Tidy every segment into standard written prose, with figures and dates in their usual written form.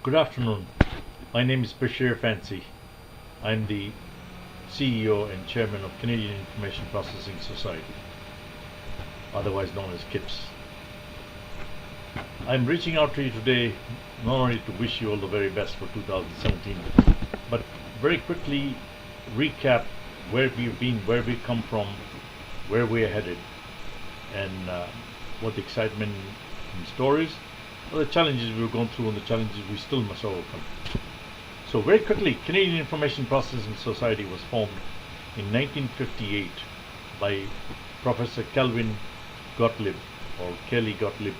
Good afternoon. My name is Bashir Fancy. I'm the CEO and Chairman of Canadian Information Processing Society, otherwise known as CIPS. I'm reaching out to you today not only to wish you all the very best for 2017, but very quickly recap where we've been, where we've come from, where we're headed, and what the excitement and stories, or the challenges we've gone through and the challenges we still must overcome. So very quickly, Canadian Information Processing Society was formed in 1958 by Professor Kelvin Gottlieb, or Kelly Gottlieb,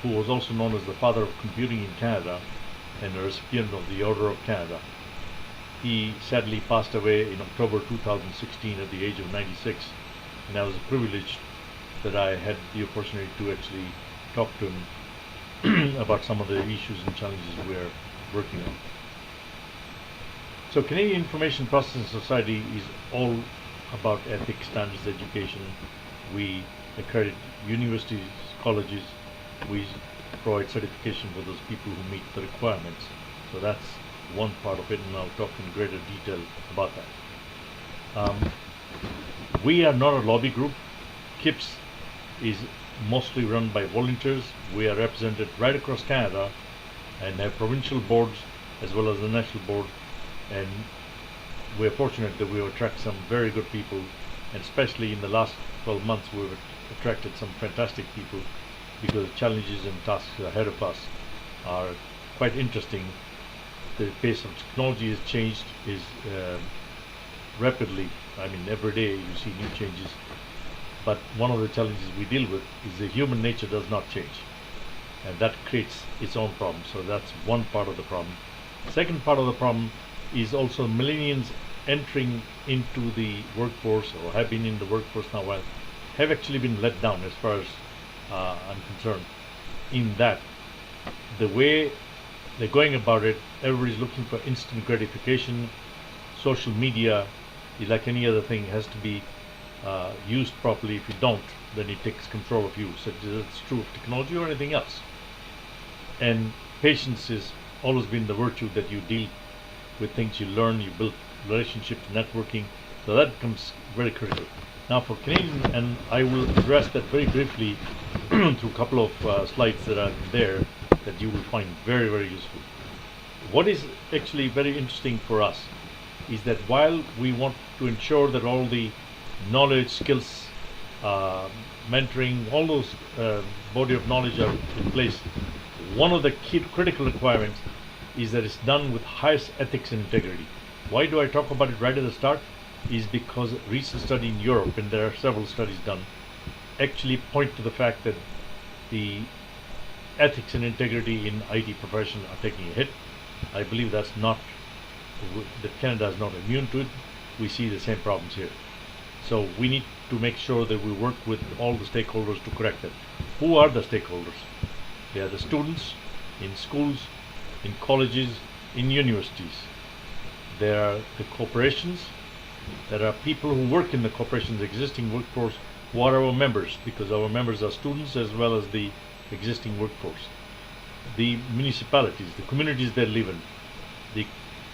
who was also known as the father of computing in Canada and a recipient of the Order of Canada. He sadly passed away in October 2016 at the age of 96, and I was privileged that I had the opportunity to actually talk to him about some of the issues and challenges we are working on. So Canadian Information Processing Society is all about ethics, standards, education. We accredit universities, colleges. We provide certification for those people who meet the requirements. So that's one part of it, and I'll talk in greater detail about that. We are not a lobby group. CIPS is mostly run by volunteers. We are represented right across Canada and have provincial boards as well as the national board, and we're fortunate that we've attracted some very good people, and especially in the last 12 months we've attracted some fantastic people because the challenges and tasks ahead of us are quite interesting. The pace of technology has changed rapidly. I mean, every day you see new changes. But one of the challenges we deal with is that human nature does not change, and that creates its own problems. So that's one part of the problem. Second part of the problem is also millennials entering into the workforce, or have been in the workforce now a while, have actually been let down as far as I'm concerned, in that the way they're going about it, everybody's looking for instant gratification. Social media is like any other thing, has to be used properly. If you don't, then it takes control of you. So it's true of technology or anything else. And patience has always been the virtue, that you deal with things, you learn, you build relationships, networking. So that becomes very critical. Now for Canadian, and I will address that very briefly through a couple of slides that are there that you will find very, very useful. What is actually very interesting for us is that while we want to ensure that all the knowledge, skills, mentoring, all those body of knowledge are in place, one of the key critical requirements is that it's done with highest ethics and integrity. Why do I talk about it right at the start? Is because a recent study in Europe, and there are several studies done, actually point to the fact that the ethics and integrity in IT profession are taking a hit. I believe that Canada is not immune to it. We see the same problems here. So we need to make sure that we work with all the stakeholders to correct it. Who are the stakeholders? They are the students in schools, in colleges, in universities. There are the corporations. There are people who work in the corporation's existing workforce who are our members, because our members are students as well as the existing workforce. The municipalities, the communities they live in,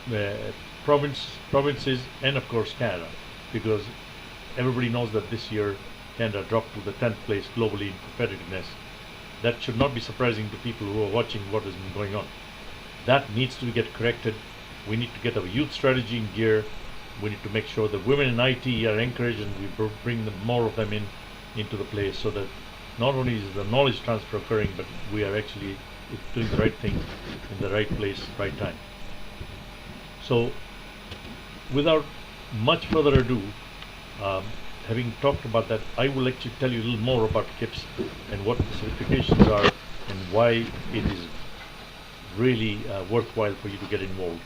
the provinces, and of course Canada, because everybody knows that this year Canada dropped to the 10th place globally in competitiveness. That should not be surprising to people who are watching what has been going on. That needs to get corrected. We need to get our youth strategy in gear. We need to make sure that women in IT are encouraged, and we bring more of them into the place, so that not only is the knowledge transfer occurring, but we are actually doing the right thing in the right place, right time. So without much further ado, having talked about that, I will actually tell you a little more about CIPS and what the certifications are and why it is really worthwhile for you to get involved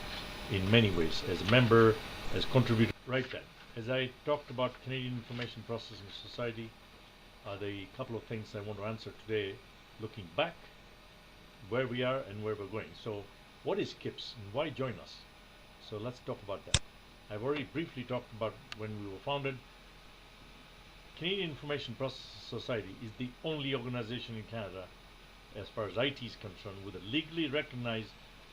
in many ways, as a member, as contributor. Right then, as I talked about Canadian Information Processing Society, the couple of things I want to answer today, looking back, where we are and where we're going. So what is CIPS and why join us? So let's talk about that. I've already briefly talked about when we were founded. Canadian Information Processing Society is the only organization in Canada as far as IT is concerned, with a legally recognized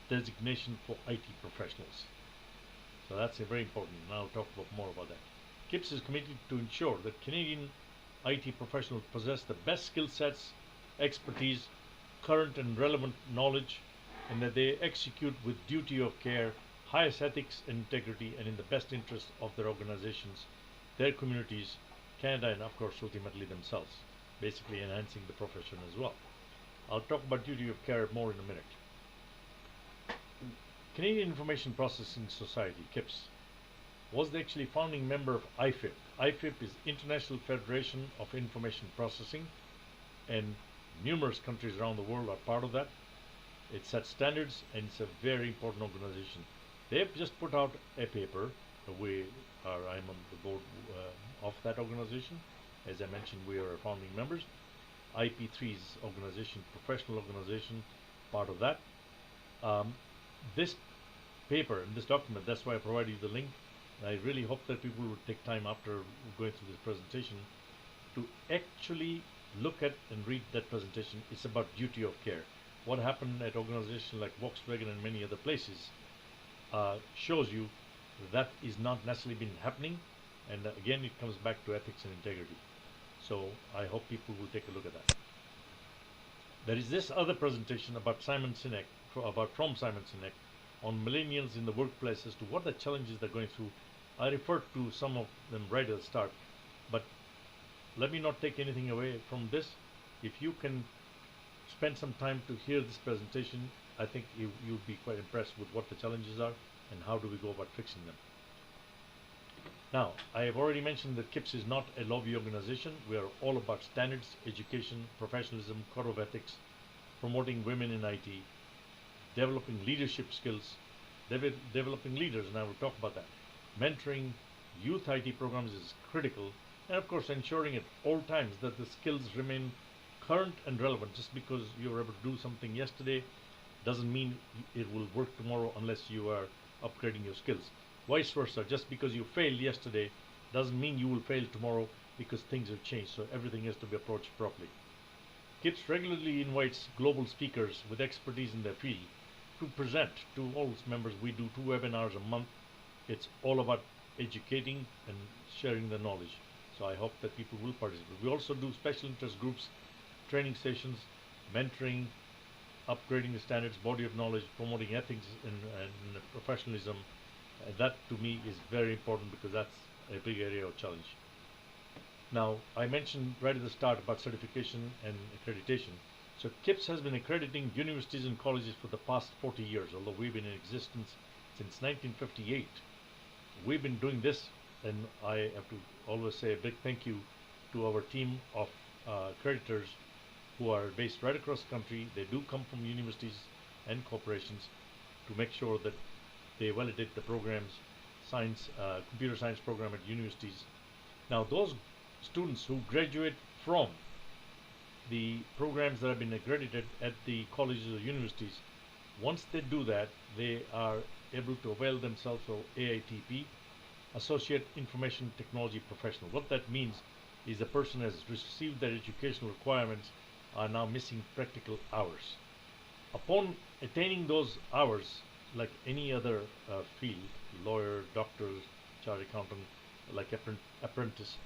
designation for IT professionals. So that's a very important. Now I'll talk about more about that. CIPS is committed to ensure that Canadian IT professionals possess the best skill sets, expertise, current and relevant knowledge, and that they execute with duty of care, highest ethics and integrity, and in the best interest of their organizations, their communities, Canada, and of course ultimately themselves, basically enhancing the profession as well. I'll talk about duty of care more in a minute. Canadian Information Processing Society, CIPS, was the actually founding member of IFIP. IFIP is International Federation of Information Processing, and numerous countries around the world are part of that. It sets standards, and it's a very important organization. They've just put out a paper. I'm on the board of that organization. As I mentioned, we are founding members. IP3's organization, professional organization, part of that. This paper and this document, that's why I provided you the link. I really hope that people will take time after going through this presentation to actually look at and read that presentation. It's about duty of care. What happened at organizations like Volkswagen and many other places shows you that is not necessarily been happening, and again it comes back to ethics and integrity. So I hope people will take a look at that. There is this other presentation about from Simon Sinek on millennials in the workplace as to what the challenges they're going through. I referred to some of them right at the start, but let me not take anything away from this. If you can spend some time to hear this presentation, I think you'll be quite impressed with what the challenges are and how do we go about fixing them. Now, I have already mentioned that CIPS is not a lobby organization. We are all about standards, education, professionalism, code of ethics, promoting women in IT, developing leadership skills, developing leaders, and I will talk about that. Mentoring youth IT programs is critical, and of course ensuring at all times that the skills remain current and relevant. Just because you were able to do something yesterday doesn't mean it will work tomorrow unless you are upgrading your skills. Vice versa, just because you failed yesterday doesn't mean you will fail tomorrow, because things have changed, so everything has to be approached properly. CIPS regularly invites global speakers with expertise in their field to present to all its members. We do 2 webinars a month. It's all about educating and sharing the knowledge. So I hope that people will participate. We also do special interest groups, training sessions, mentoring, upgrading the standards, body of knowledge, promoting ethics and professionalism. That to me is very important, because that's a big area of challenge. Now, I mentioned right at the start about certification and accreditation. So CIPS has been accrediting universities and colleges for the past 40 years, although we've been in existence since 1958. We've been doing this, and I have to always say a big thank you to our team of accreditors who are based right across the country. They do come from universities and corporations to make sure that they validate the programs, computer science program at universities. Now, those students who graduate from the programs that have been accredited at the colleges or universities, once they do that, they are able to avail themselves of AITP, Associate Information Technology Professional. What that means is the person has received their educational requirements, are now missing practical hours. Upon attaining those hours, like any other field, lawyer, doctor, chartered accountant, like apprentice,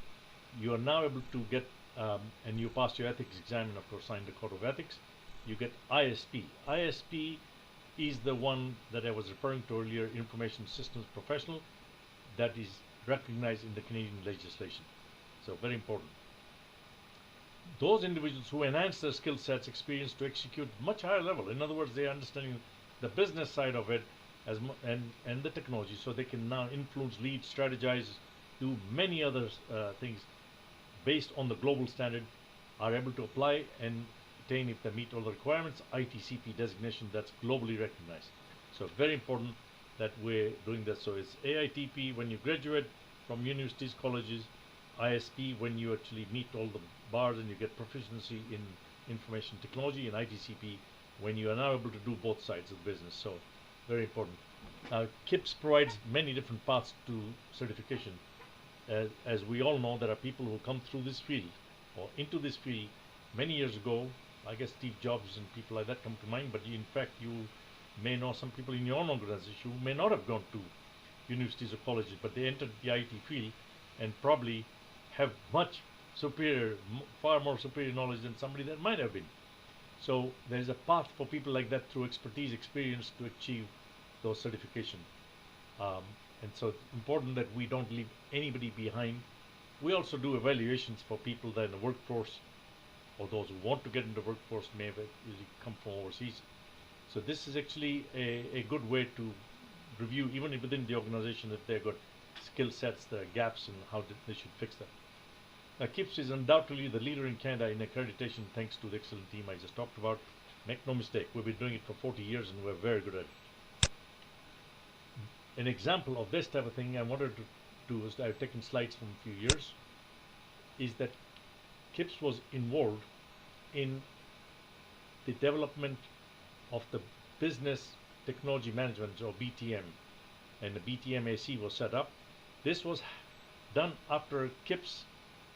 you are now able to get, and you pass your ethics exam and of course sign the code of ethics, you get ISP. ISP is the one that I was referring to earlier, Information Systems Professional, that is recognized in the Canadian legislation. So very important. Those individuals who enhance their skill sets, experience to execute much higher level. In other words, they are understanding the business side of it and the technology, so they can now influence, lead, strategize, do many other things based on the global standard, are able to apply and attain, if they meet all the requirements, ITCP designation that's globally recognized. So very important that we're doing this. So it's AITP when you graduate from universities, colleges, ISP when you actually meet all the bars and you get proficiency in information technology, and ITCP when you are now able to do both sides of the business. So very important. CIPS provides many different paths to certification. As we all know, there are people who come through this field or into this field many years ago, I guess Steve Jobs and people like that come to mind, but in fact you may know some people in your own organization who may not have gone to universities or colleges, but they entered the IT field and probably have much superior, far more superior knowledge than somebody that might have been. So there is a path for people like that through expertise, experience to achieve those certifications. Um, and so it's important that we don't leave anybody behind. We also do evaluations for people that are in the workforce, or those who want to get into the workforce may have usually come from overseas. So this is actually a good way to review, even within the organization, if they've got skill sets, there are gaps, and how they should fix them. Now, CIPS is undoubtedly the leader in Canada in accreditation thanks to the excellent team I just talked about. Make no mistake, we've been doing it for 40 years and we're very good at it. An example of this type of thing I wanted to do is I've taken slides from a few years, is that CIPS was involved in the development of the business technology management, or BTM, and the BTM AC was set up. This was done after CIPS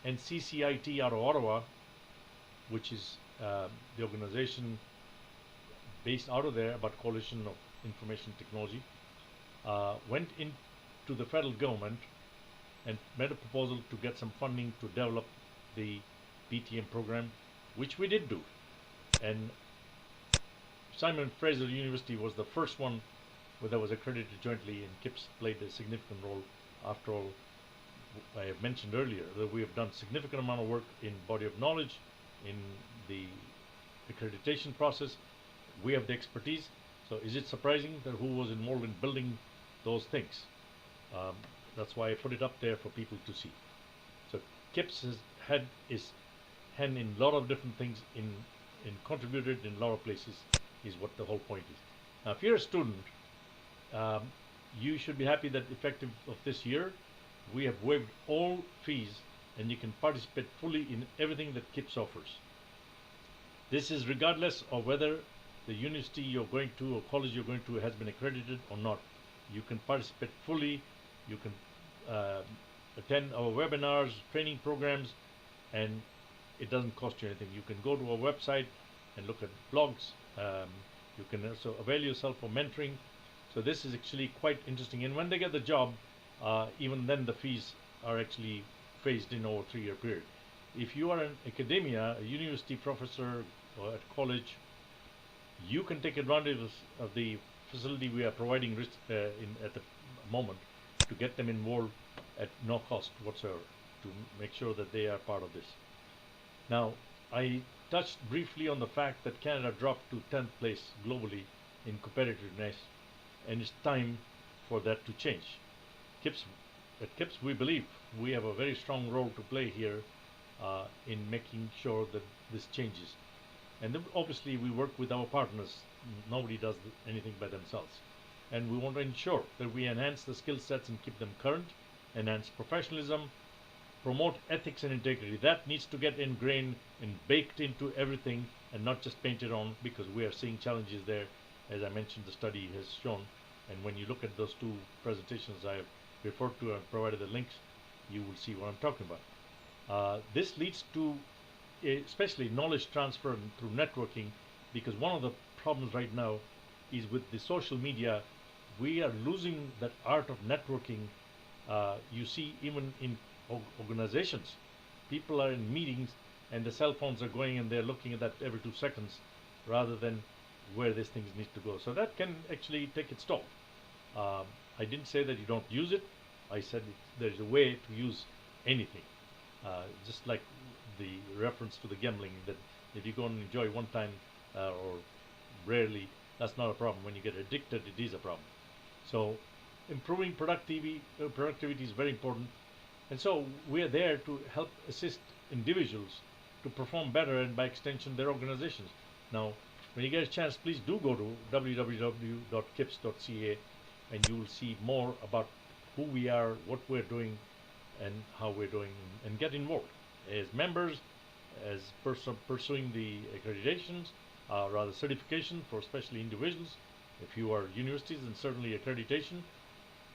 and CCIT out of Ottawa, which is the organization based out of there, about Coalition of Information Technology, went into the federal government and made a proposal to get some funding to develop the BTM program, which we did do. And Simon Fraser University was the first one that was accredited jointly, and CIPS played a significant role. After all, I have mentioned earlier that we have done significant amount of work in body of knowledge, in the accreditation process. We have the expertise. So is it surprising that who was involved in building those things? That's why I put it up there for people to see. So CIPS has had its hand in a lot of different things, in contributed in a lot of places, is what the whole point is. Now, if you're a student, you should be happy that effective of this year, we have waived all fees and you can participate fully in everything that CIPS offers. This is regardless of whether the university you're going to or college you're going to has been accredited or not. You can participate fully. You can attend our webinars, training programs, and it doesn't cost you anything. You can go to our website and look at blogs. You can also avail yourself for mentoring. So this is actually quite interesting. And when they get the job, even then the fees are actually phased in over a 3-year period. If you are in academia, a university professor, or at college, you can take advantage of the facility we are providing at the moment to get them involved at no cost whatsoever, to make sure that they are part of this. Now, I touched briefly on the fact that Canada dropped to 10th place globally in competitiveness, and it's time for that to change. At CIPS, we believe we have a very strong role to play here in making sure that this changes. And then obviously we work with our partners. Nobody does anything by themselves. And we want to ensure that we enhance the skill sets and keep them current, enhance professionalism, promote ethics and integrity. That needs to get ingrained and baked into everything and not just painted on, because we are seeing challenges there. As I mentioned, the study has shown. And when you look at those two presentations I have referred to and provided the links, you will see what I'm talking about. This leads to especially knowledge transfer through networking, because one of the problems right now is with the social media, we are losing that art of networking. You see, even in organizations, people are in meetings and the cell phones are going and they're looking at that every 2 seconds rather than where these things need to go. So that can actually take its toll. I didn't say that you don't use it. I said there's a way to use anything. Just like the reference to the gambling, that if you go and enjoy one time or rarely, that's not a problem. When you get addicted, it is a problem. So improving productivity is very important. And so we are there to help assist individuals to perform better, and by extension their organizations. Now, when you get a chance, please do go to www.kips.ca and you will see more about who we are, what we're doing, and how we're doing, and get involved as members, as pursuing the accreditations, rather certification for especially individuals. If you are universities, and certainly accreditation.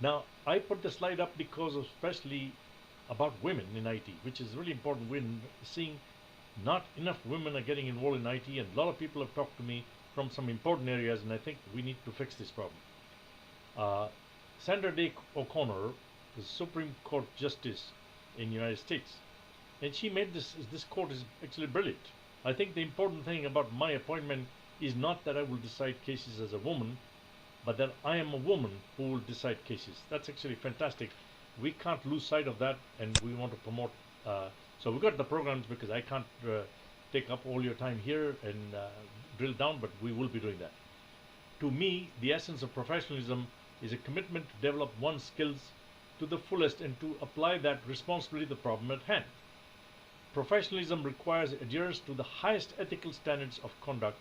Now, I put the slide up because of especially about women in IT, which is really important. We're seeing Not enough women are getting involved in IT, and a lot of people have talked to me from some important areas, and I think we need to fix this problem. Uh, Sandra Day O'Connor is Supreme Court Justice in the United States, and she made this quote is actually brilliant. I think the important thing about my appointment is not that I will decide cases as a woman, but that I am a woman who will decide cases. That's actually fantastic. We can't lose sight of that, and we want to promote. So we got the programs, because I can't take up all your time here and drill down, but we will be doing that. To me, the essence of professionalism is a commitment to develop one's skills to the fullest and to apply that responsibly to the problem at hand. Professionalism requires adherence to the highest ethical standards of conduct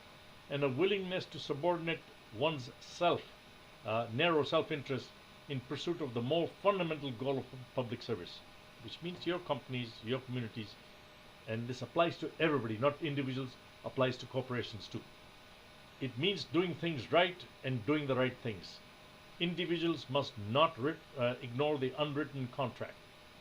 and a willingness to subordinate one's narrow self-interest in pursuit of the more fundamental goal of public service, which means your companies, your communities, and this applies to everybody, not individuals, applies to corporations too. It means doing things right and doing the right things. Individuals must not ignore the unwritten contract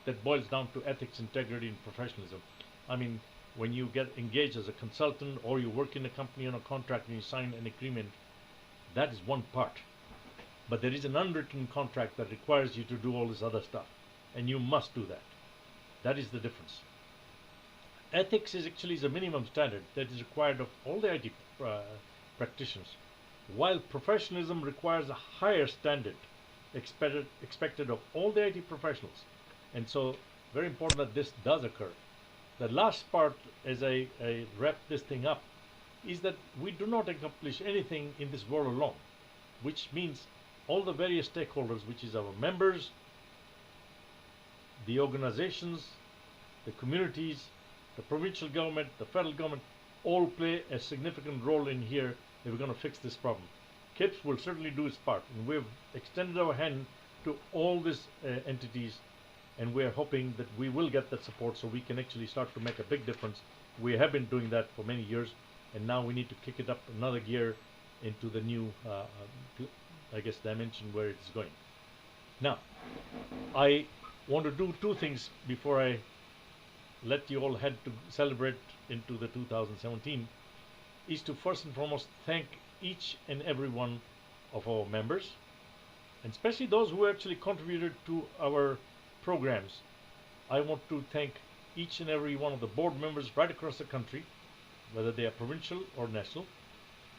that boils down to ethics, integrity, and professionalism. I mean, when you get engaged as a consultant or you work in a company on a contract and you sign an agreement, that is one part. But there is an unwritten contract that requires you to do all this other stuff, and you must do that. That is the difference. Ethics is actually a minimum standard that is required of all the IT practitioners, while professionalism requires a higher standard expected of all the IT professionals. And so, very important that this does occur. The last part, as I wrap this thing up, is that we do not accomplish anything in this world alone, which means all the various stakeholders, which is our members, the organizations, the communities, the provincial government, the federal government, all play a significant role in here if we're going to fix this problem. CIPS will certainly do its part, and we've extended our hand to all these entities, and we're hoping that we will get that support so we can actually start to make a big difference. We have been doing that for many years, and now we need to kick it up another gear into the new, I guess, dimension where it's going. Now, I want to do two things before I let you all head to celebrate into the 2017, is to first and foremost thank each and every one of our members, and especially those who actually contributed to our programs. I want to thank each and every one of the board members right across the country, whether they are provincial or national,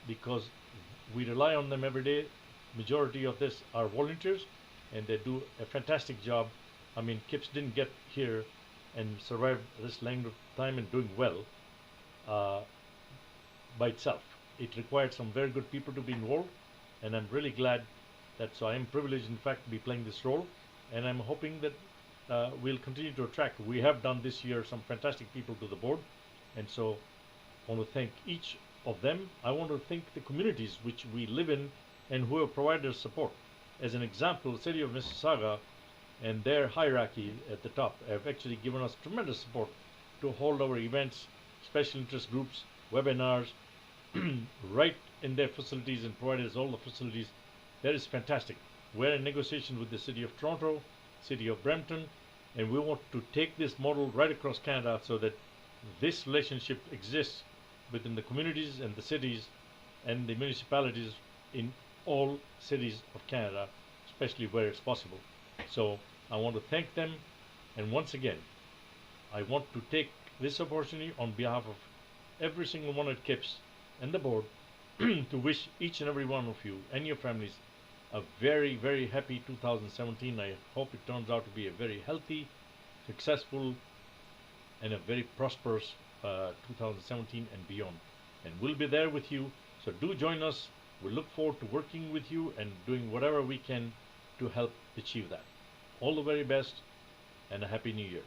because we rely on them every day. Majority of this are volunteers, and they do a fantastic job. I mean, CIPS didn't get here and survive this length of time and doing well by itself. It required some very good people to be involved, and I'm really glad that, so I am privileged in fact to be playing this role, and I'm hoping that we'll continue to attract. We have done this year some fantastic people to the board, and so I want to thank each of them. I want to thank the communities which we live in and who have provided us support. As an example, the city of Mississauga and their hierarchy at the top have actually given us tremendous support to hold our events, special interest groups, webinars, right in their facilities, and provided us all the facilities. That is fantastic. We're in negotiation with the City of Toronto, City of Brampton, and we want to take this model right across Canada so that this relationship exists within the communities and the cities and the municipalities in all cities of Canada, especially where it's possible. So I want to thank them, and once again, I want to take this opportunity on behalf of every single one at CIPS and the board to wish each and every one of you and your families a very, very happy 2017. I hope it turns out to be a very healthy, successful, and a very prosperous 2017 and beyond. And we'll be there with you, so do join us. We look forward to working with you and doing whatever we can to help achieve that. All the very best, and a Happy New Year.